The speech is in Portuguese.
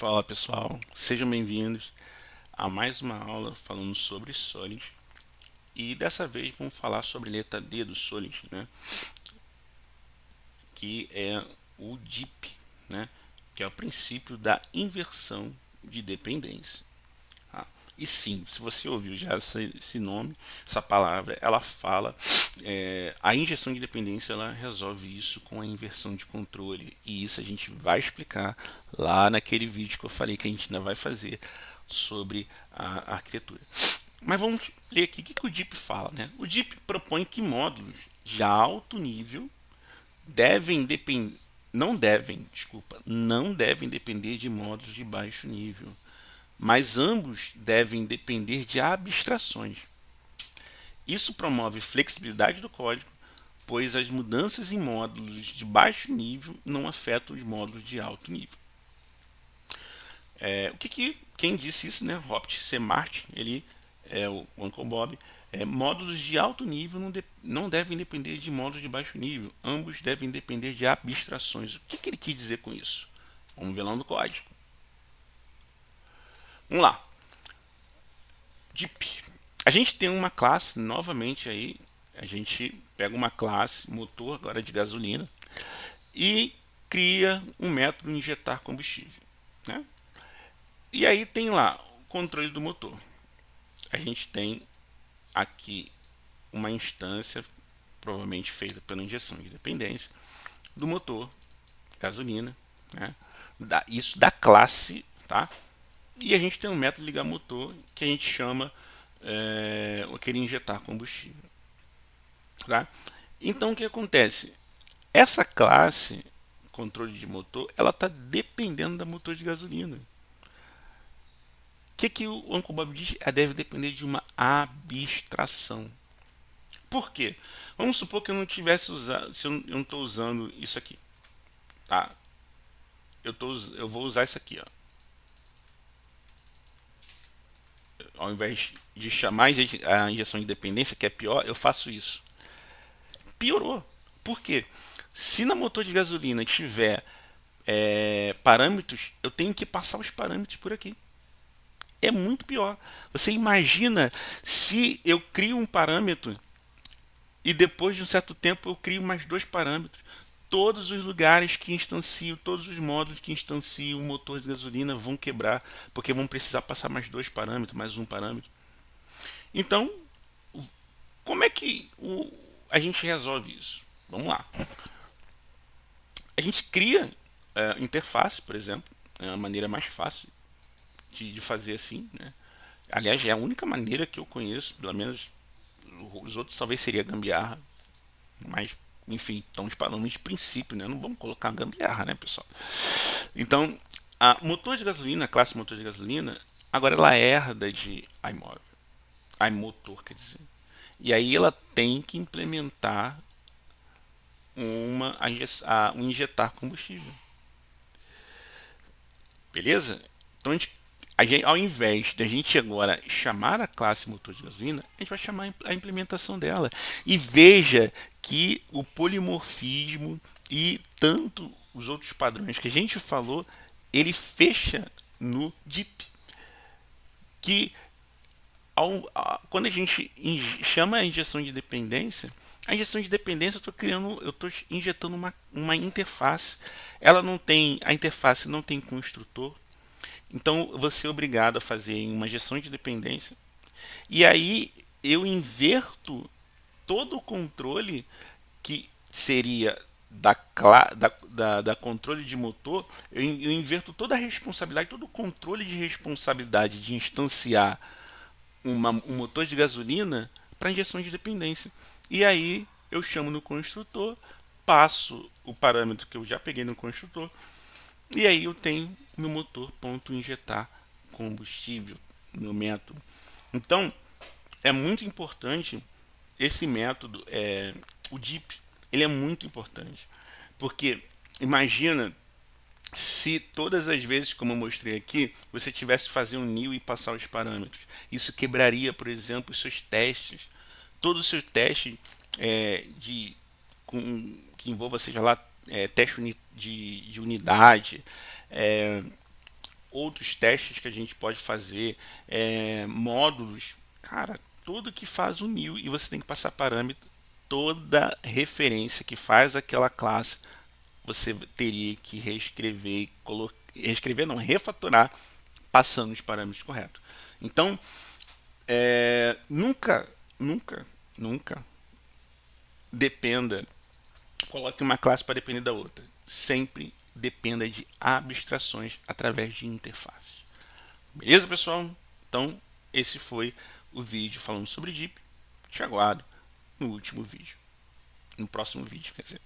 Fala pessoal, sejam bem-vindos a mais uma aula falando sobre Solid. E dessa vez vamos falar sobre a letra D do Solid, né? Que é o DIP, né? Que é o princípio da inversão de dependência. Tá? E sim, se você ouviu já esse nome, essa palavra, ela fala a injeção de dependência, ela resolve isso com a inversão de controle, e isso a gente vai explicar lá naquele vídeo que eu falei que a gente ainda vai fazer sobre a arquitetura. Mas vamos ler aqui o que o DIP fala, né? O DIP propõe que módulos de alto nível devem depender não devem depender de módulos de baixo nível, mas ambos devem depender de abstrações. Isso promove flexibilidade do código, pois as mudanças em módulos de baixo nível não afetam os módulos de alto nível. Quem disse isso, né? Robert C. Martin, ele é o Uncle Bob. Módulos de alto nível não devem depender de módulos de baixo nível, ambos devem depender de abstrações. O que ele quis dizer com isso? Vamos ver lá no código. Vamos lá. DIP. A gente tem uma classe, novamente aí, a gente pega uma classe motor agora de gasolina e cria um método injetar combustível, né? E aí tem lá o controle do motor. A gente tem aqui uma instância provavelmente feita pela injeção de dependência do motor gasolina, né? Isso da classe, tá? E a gente tem um método ligar motor que a gente chama aquele injetar combustível, tá? Então o que acontece? Essa classe controle de motor, ela está dependendo da motor de gasolina. Que o Uncle Bob diz? Ela deve depender de uma abstração. Por quê? Vamos supor que eu não tivesse usado, se eu não estou usando isso aqui, tá? Eu vou usar isso aqui, ó. Ao invés de chamar a injeção de dependência, que é pior, eu faço isso. Piorou. Por quê? Se na motor de gasolina tiver parâmetros, eu tenho que passar os parâmetros por aqui. É muito pior. Você imagina se eu crio um parâmetro e depois de um certo tempo eu crio mais dois parâmetros. Todos os lugares que instanciam, todos os módulos que instanciam o motor de gasolina vão quebrar, porque vão precisar passar mais dois parâmetros, mais um parâmetro. Então, como é que a gente resolve isso? Vamos lá. A gente cria interface, por exemplo, é a maneira mais fácil de fazer assim, né? Aliás, é a única maneira que eu conheço, pelo menos os outros talvez seria gambiarra, mas enfim, estamos falando de princípio, né? Não vamos colocar gambiarra, né, pessoal? Então, a motor de gasolina, a classe motor de gasolina, agora ela herda de iMotor, iMotor, quer dizer. E aí ela tem que implementar um injetar combustível. Beleza? Então ao invés de a gente agora chamar a classe motor de gasolina, a gente vai chamar a implementação dela. E veja que o polimorfismo e tanto os outros padrões que a gente falou, ele fecha no DIP. Que quando a gente chama a injeção de dependência, a injeção de dependência eu estou injetando uma interface. Ela não tem, a interface não tem construtor, então você é obrigado a fazer uma injeção de dependência. E aí eu inverto todo o controle que seria da controle de motor, eu inverto toda a responsabilidade, todo o controle de responsabilidade de instanciar um motor de gasolina para injeção de dependência. E aí eu chamo no construtor, passo o parâmetro que eu já peguei no construtor, e aí eu tenho meu motor ponto injetar combustível no método. Então é muito importante esse método, o DIP, ele é muito importante, porque imagina se todas as vezes, como eu mostrei aqui, você tivesse que fazer um new e passar os parâmetros. Isso quebraria, por exemplo, os seus testes. Todo o seu teste que envolva, seja lá, teste de unidade, outros testes que a gente pode fazer, módulos, cara, tudo que faz o new, e você tem que passar parâmetro, toda referência que faz aquela classe, você teria que reescrever, reescrever não, refatorar, passando os parâmetros corretos. Então, nunca, nunca, nunca dependa, coloque uma classe para depender da outra. Sempre dependa de abstrações através de interfaces. Beleza, pessoal? Então, esse foi o vídeo falando sobre DIP. Te aguardo no último vídeo. No próximo vídeo, quer dizer.